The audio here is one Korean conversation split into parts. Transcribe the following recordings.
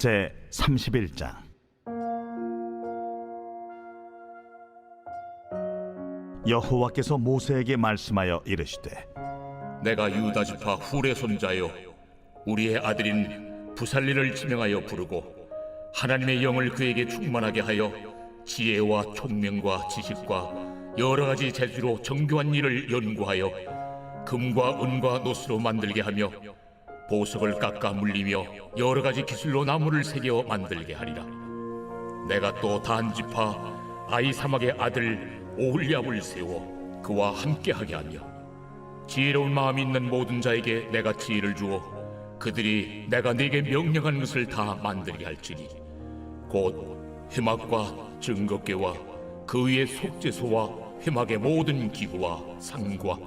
제 31장. 여호와께서 모세에게 말씀하여 이르시되, 내가 유다 지파 훌의 손자요 우리의 아들인 부살리를 지명하여 부르고 하나님의 영을 그에게 충만하게 하여 지혜와 총명과 지식과 여러 가지 재주로 정교한 일을 연구하여 금과 은과 노스로 만들게 하며 보석을 깎아 물리며 여러 가지 기술로 나무를 새겨 만들게 하리라. 내가 또 단 지파 아히사막의 아들 오홀리압을 세워 그와 함께하게 하며 지혜로운 마음이 있는 모든 자에게 내가 지혜를 주어 그들이 내가 네게 명령한 것을 다 만들게 할지니 곧 회막과 증거궤와 그 위에 속죄소와 회막의 모든 기구와 상과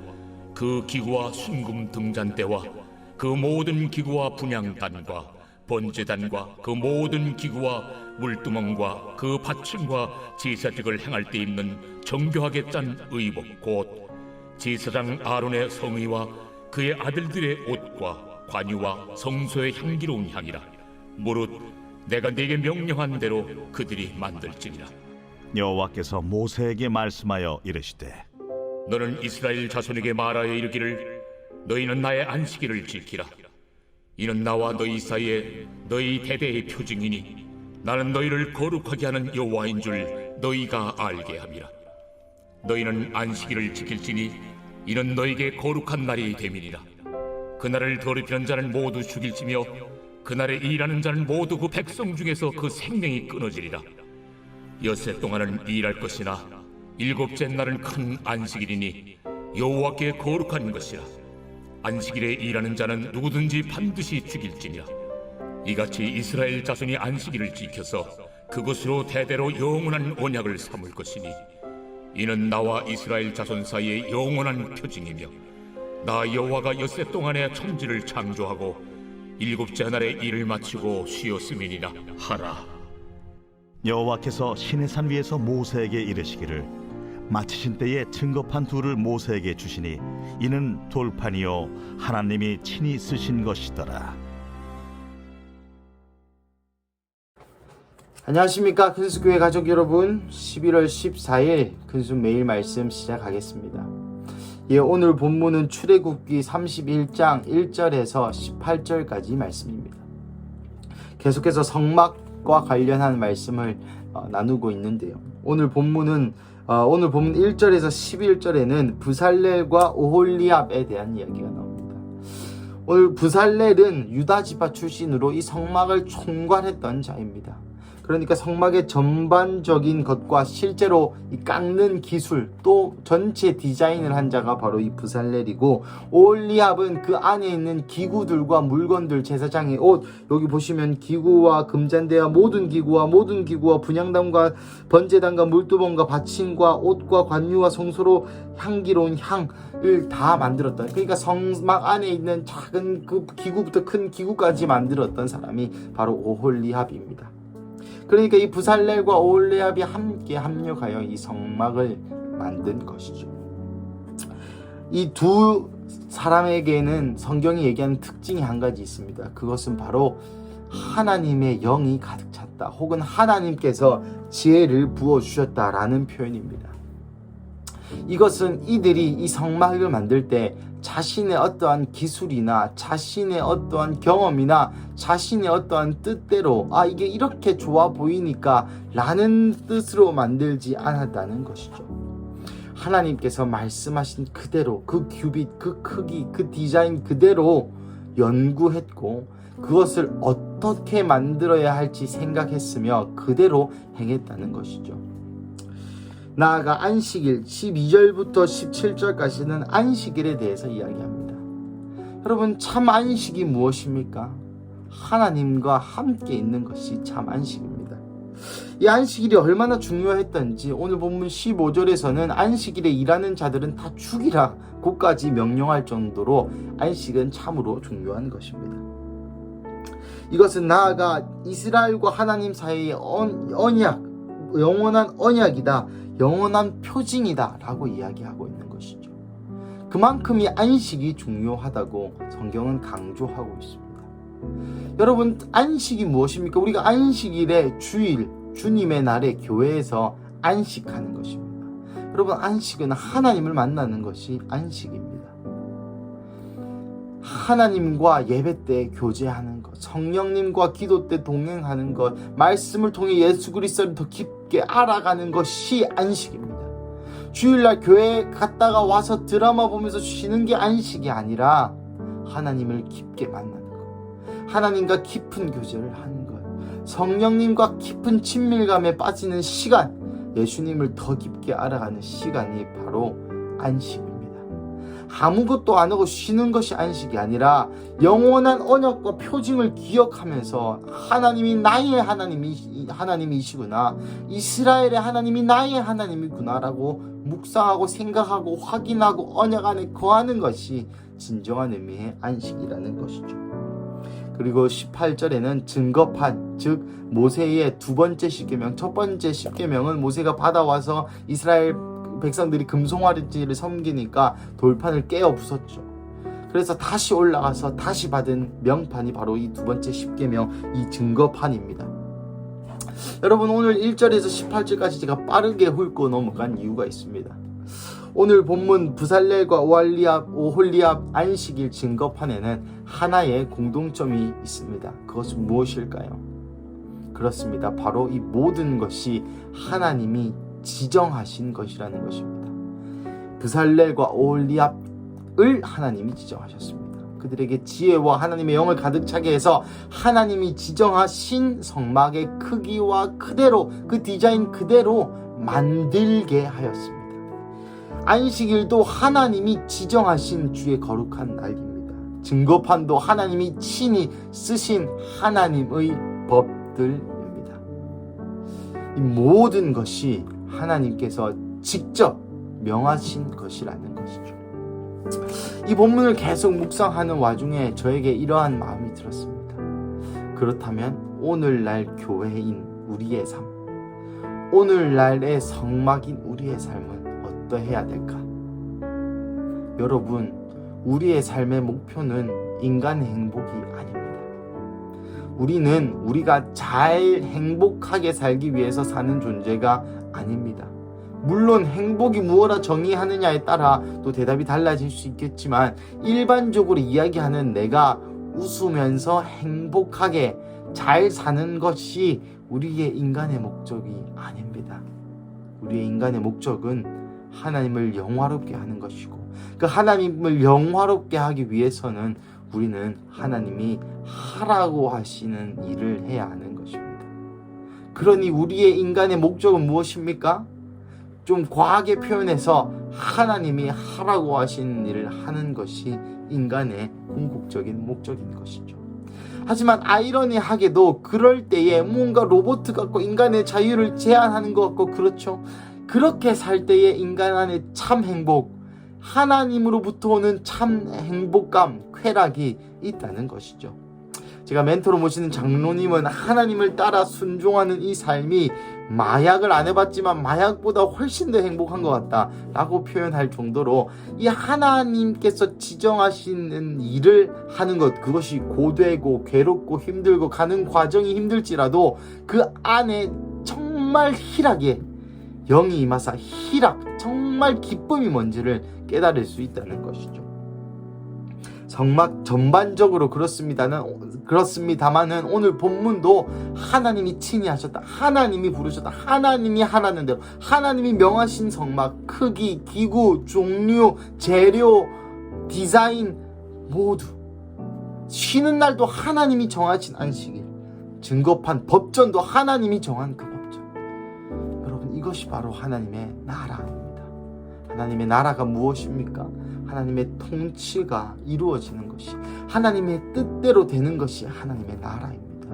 그 기구와 순금 등잔대와 그 모든 기구와 분향단과 번제단과 그 모든 기구와 물두멍과 그 받침과 제사직을 행할 때 입는 정교하게 짠 의복 곧 제사장 아론의 성의와 그의 아들들의 옷과 관유와 성소의 향기로운 향이라. 무릇 내가 네게 명령한 대로 그들이 만들지니라. 여호와께서 모세에게 말씀하여 이르시되, 너는 이스라엘 자손에게 말하여 이르기를 너희는 나의 안식일을 지키라. 이는 나와 너희 사이에 너희 대대의 표징이니 나는 너희를 거룩하게 하는 여호와인 줄 너희가 알게 함이라. 너희는 안식일을 지킬지니 이는 너희에게 거룩한 날이 됨이니라. 그날을 더럽히는 자는 모두 죽일지며 그날에 일하는 자는 모두 그 백성 중에서 그 생명이 끊어지리라. 엿새 동안은 일할 것이나 일곱째 날은 큰 안식일이니 여호와께 거룩한 것이라. 안식일에 일하는 자는 누구든지 반드시 죽일지니라. 이같이 이스라엘 자손이 안식일을 지켜서 그것으로 대대로 영원한 언약을 삼을 것이니 이는 나와 이스라엘 자손 사이의 영원한 표징이며 나 여호와가 엿새 동안에 천지를 창조하고 일곱째 날에 일을 마치고 쉬었음이니라 하라. 여호와께서 시내산 위에서 모세에게 이르시기를, 마치신 때에 증거판 둘을 모세에게 주시니 이는 돌판이요 하나님이 친히 쓰신 것이더라. 안녕하십니까, 근수교회 가족 여러분. 11월 14일 근수 매일 말씀 시작하겠습니다. 오늘 본문은 출애굽기 31장 1절에서 18절까지 말씀입니다. 계속해서 성막과 관련한 말씀을 나누고 있는데요. 오늘 본문 1절에서 11절에는 부살렐과 오홀리압에 대한 이야기가 나옵니다. 오늘 부살렐은 유다 지파 출신으로 이 성막을 총괄했던 자입니다. 그러니까 성막의 전반적인 것과 실제로 이 깎는 기술 또 전체 디자인을 한 자가 바로 이 부살렐이고, 오홀리압은 그 안에 있는 기구들과 물건들, 제사장의 옷, 여기 보시면 기구와 금잔대와 모든 기구와 분향단과 번제단과 물두멍과 받침과 옷과 관유와 성소로 향기로운 향을 다 만들었던, 그러니까 성막 안에 있는 작은 그 기구부터 큰 기구까지 만들었던 사람이 바로 오홀리압입니다. 그러니까 이 부살렐과 오홀리압이 함께 합력하여 이 성막을 만든 것이죠. 이 두 사람에게는 성경이 얘기하는 특징이 한 가지 있습니다. 그것은 바로 하나님의 영이 가득 찼다, 혹은 하나님께서 지혜를 부어주셨다라는 표현입니다. 이것은 이들이 이 성막을 만들 때 자신의 어떠한 기술이나 자신의 어떠한 경험이나 자신의 어떠한 뜻대로 이게 이렇게 좋아 보이니까 라는 뜻으로 만들지 않았다는 것이죠. 하나님께서 말씀하신 그대로 그 큐빗, 그 크기, 그 디자인 그대로 연구했고 그것을 어떻게 만들어야 할지 생각했으며 그대로 행했다는 것이죠. 나아가 안식일 12절부터 17절까지는 안식일에 대해서 이야기합니다. 여러분, 참 안식이 무엇입니까? 하나님과 함께 있는 것이 참 안식입니다. 이 안식일이 얼마나 중요했던지 오늘 본문 15절에서는 안식일에 일하는 자들은 다 죽이라 고까지 명령할 정도로 안식은 참으로 중요한 것입니다. 이것은 나아가 이스라엘과 하나님 사이의 언약, 영원한 언약이다, 영원한 표징이다 라고 이야기하고 있는 것이죠. 그만큼 이 안식이 중요하다고 성경은 강조하고 있습니다. 여러분, 안식이 무엇입니까? 우리가 안식일에 주일, 주님의 날에 교회에서 안식하는 것입니다. 여러분, 안식은 하나님을 만나는 것이 안식입니다. 하나님과 예배 때 교제하는 것, 성령님과 기도 때 동행하는 것, 말씀을 통해 예수 그리스도를 더 깊게 알아가는 것이 안식입니다. 주일날 교회 갔다가 와서 드라마 보면서 쉬는 게 안식이 아니라 하나님을 깊게 만나는 것, 하나님과 깊은 교제를 하는 것, 성령님과 깊은 친밀감에 빠지는 시간, 예수님을 더 깊게 알아가는 시간이 바로 안식입니다. 아무것도 안 하고 쉬는 것이 안식이 아니라 영원한 언약과 표징을 기억하면서 하나님이 나의 하나님이시구나, 이스라엘의 하나님이 나의 하나님이구나라고 묵상하고 생각하고 확인하고 언약 안에 거하는 것이 진정한 의미의 안식이라는 것이죠. 그리고 18절에는 증거판, 즉 모세의 두 번째 십계명, 첫 번째 십계명은 모세가 받아와서 이스라엘 백성들이 금송아지를 섬기니까 돌판을 깨어 부쉈죠. 그래서 다시 올라가서 다시 받은 명판이 바로 이 두 번째 십계명, 이 증거판입니다. 여러분, 오늘 1절에서 18절까지 제가 빠르게 훑고 넘어간 이유가 있습니다. 오늘 본문 부살렐과 오홀리압 안식일 증거판에는 하나의 공동점이 있습니다. 그것은 무엇일까요? 그렇습니다. 바로 이 모든 것이 하나님이 지정하신 것이라는 것입니다. 부살렐과 오홀리압을 하나님이 지정하셨습니다. 그들에게 지혜와 하나님의 영을 가득 차게 해서 하나님이 지정하신 성막의 크기와 그대로, 그 디자인 그대로 만들게 하였습니다. 안식일도 하나님이 지정하신 주의 거룩한 날입니다. 증거판도 하나님이 친히 쓰신 하나님의 법들입니다. 이 모든 것이 하나님께서 직접 명하신 것이라는 것이죠. 이 본문을 계속 묵상하는 와중에 저에게 이러한 마음이 들었습니다. 그렇다면 오늘날 교회인 우리의 삶, 오늘날의 성막인 우리의 삶은 어떠해야 될까? 여러분, 우리의 삶의 목표는 인간의 행복이 아닙니다. 우리는 우리가 잘 행복하게 살기 위해서 사는 존재가 아닙니다. 물론 행복이 무엇라 정의하느냐에 따라 또 대답이 달라질 수 있겠지만, 일반적으로 이야기하는 내가 웃으면서 행복하게 잘 사는 것이 우리의 인간의 목적이 아닙니다. 우리의 인간의 목적은 하나님을 영화롭게 하는 것이고, 그 하나님을 영화롭게 하기 위해서는 우리는 하나님이 하라고 하시는 일을 해야 하는 것입니다. 그러니 우리의 인간의 목적은 무엇입니까? 좀 과하게 표현해서 하나님이 하라고 하시는 일을 하는 것이 인간의 궁극적인 목적인 것이죠. 하지만 아이러니하게도 그럴 때에 뭔가 로봇 같고 인간의 자유를 제한하는 것 같고, 그렇죠? 그렇게 살 때에 인간 안에 참 행복, 하나님으로부터 오는 참 행복감, 쾌락이 있다는 것이죠. 제가 멘토로 모시는 장로님은 하나님을 따라 순종하는 이 삶이 마약을 안 해봤지만 마약보다 훨씬 더 행복한 것 같다 라고 표현할 정도로, 이 하나님께서 지정하시는 일을 하는 것, 그것이 고되고 괴롭고 힘들고 가는 과정이 힘들지라도 그 안에 정말 희락에 영이 임하사 희락, 정말 기쁨이 뭔지를 깨달을 수 있다는 것이죠. 성막 전반적으로 그렇습니다만은 오늘 본문도 하나님이 친히 하셨다, 하나님이 부르셨다, 하나님이 하라는 대로, 하나님이 명하신 성막 크기, 기구, 종류, 재료, 디자인 모두, 쉬는 날도 하나님이 정하신 안식일, 증거판, 법전도 하나님이 정한 그 법전. 여러분, 이것이 바로 하나님의 나라입니다. 하나님의 나라가 무엇입니까? 하나님의 통치가 이루어지는 것이, 하나님의 뜻대로 되는 것이 하나님의 나라입니다.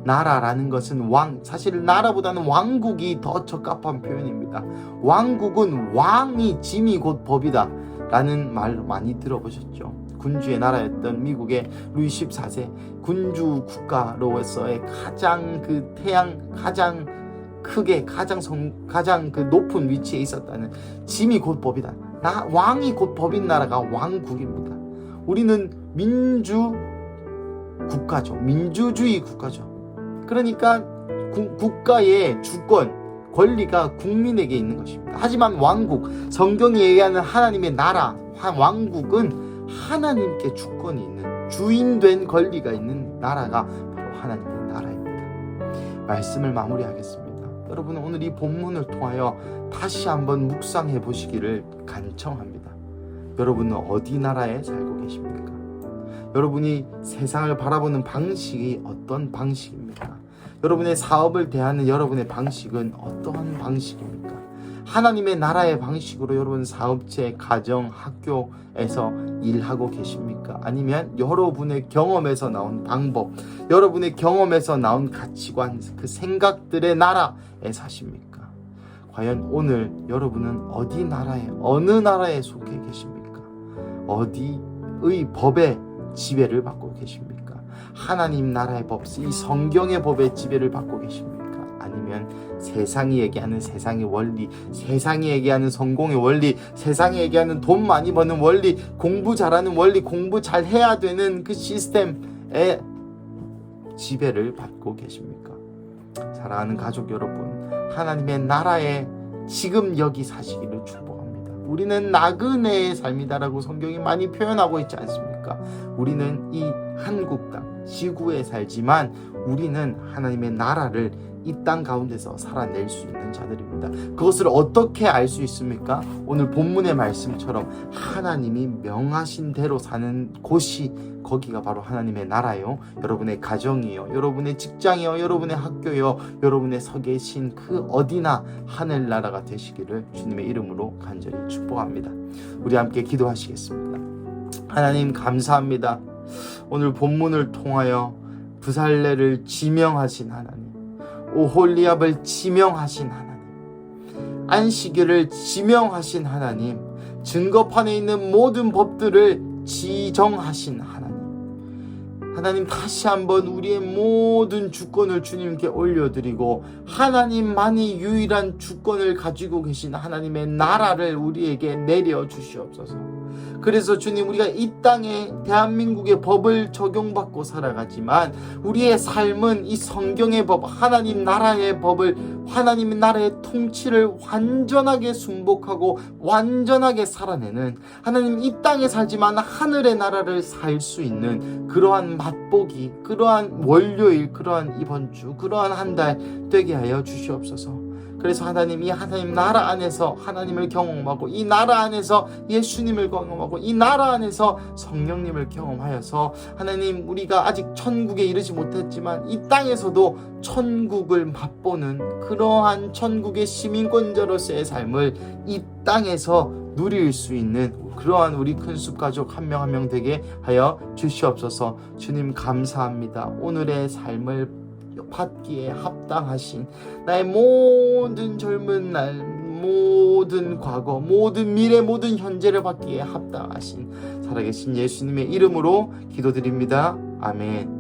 나라라는 것은 사실 나라보다는 왕국이 더 적합한 표현입니다. 왕국은 왕이 짐이 곧 법이다 라는 말 많이 들어보셨죠? 군주의 나라였던 미국의 루이 14세 군주 국가로서의 가장 크게 가장 높은 위치에 있었다는, 짐이 곧 법이다, 왕이 곧 법인 나라가 왕국입니다. 우리는 국가죠. 민주주의 국가죠. 그러니까 국가의 주권, 권리가 국민에게 있는 것입니다. 하지만 왕국, 성경이 얘기하는 하나님의 나라, 왕국은 하나님께 주권이 있는, 주인된 권리가 있는 나라가 바로 하나님의 나라입니다. 말씀을 마무리하겠습니다. 여러분은 오늘 이 본문을 통하여 다시 한번 묵상해 보시기를 간청합니다. 여러분은 어디 나라에 살고 계십니까? 여러분이 세상을 바라보는 방식이 어떤 방식입니까? 여러분의 사업을 대하는 여러분의 방식은 어떠한 방식입니까? 하나님의 나라의 방식으로 여러분 사업체, 가정, 학교에서 일하고 계십니까? 아니면 여러분의 경험에서 나온 방법, 여러분의 경험에서 나온 가치관, 그 생각들의 나라에 사십니까? 과연 오늘 여러분은 어디 나라에, 어느 나라에 속해 계십니까? 어디의 법의 지배를 받고 계십니까? 하나님 나라의 법, 이 성경의 법의 지배를 받고 계십니까? 아니면 세상이 얘기하는 세상의 원리, 세상이 얘기하는 성공의 원리, 세상이 얘기하는 돈 많이 버는 원리, 공부 잘하는 원리, 공부 잘 해야 되는 그 시스템의 지배를 받고 계십니까? 사랑하는 가족 여러분, 하나님의 나라에 지금 여기 사시기를 축복합니다. 우리는 나그네의 삶이다라고 성경이 많이 표현하고 있지 않습니까? 우리는 이 한국 땅, 지구에 살지만 우리는 하나님의 나라를 이 땅 가운데서 살아낼 수 있는 자들입니다. 그것을 어떻게 알 수 있습니까? 오늘 본문의 말씀처럼 하나님이 명하신 대로 사는 곳이, 거기가 바로 하나님의 나라요, 여러분의 가정이요, 여러분의 직장이요, 여러분의 학교요, 여러분의 서 계신 그 어디나 하늘나라가 되시기를 주님의 이름으로 간절히 축복합니다. 우리 함께 기도하시겠습니다. 하나님 감사합니다. 오늘 본문을 통하여 부살레를 지명하신 하나님, 오홀리압을 지명하신 하나님, 안식일을 지명하신 하나님, 증거판에 있는 모든 법들을 지정하신 하나님, 다시 한번 우리의 모든 주권을 주님께 올려드리고 하나님만이 유일한 주권을 가지고 계신 하나님의 나라를 우리에게 내려주시옵소서. 그래서 주님, 우리가 이 땅에 대한민국의 법을 적용받고 살아가지만 우리의 삶은 이 성경의 법, 하나님 나라의 법을, 하나님의 나라의 통치를 완전하게 순복하고 완전하게 살아내는, 하나님 이 땅에 살지만 하늘의 나라를 살 수 있는 그러한 맛보기, 그러한 월요일, 그러한 이번 주, 그러한 한 달 되게 하여 주시옵소서. 그래서 하나님, 이 하나님 나라 안에서 하나님을 경험하고, 이 나라 안에서 예수님을 경험하고, 이 나라 안에서 성령님을 경험하여서 하나님, 우리가 아직 천국에 이르지 못했지만 이 땅에서도 천국을 맛보는 그러한 천국의 시민권자로서의 삶을 이 땅에서 누릴 수 있는 그러한 우리 큰 숲 가족 한 명 한 명 되게 하여 주시옵소서. 주님 감사합니다. 오늘의 삶을 받기에 합당하신, 나의 모든 젊은 날, 모든 과거, 모든 미래, 모든 현재를 받기에 합당하신 살아계신 예수님의 이름으로 기도드립니다. 아멘.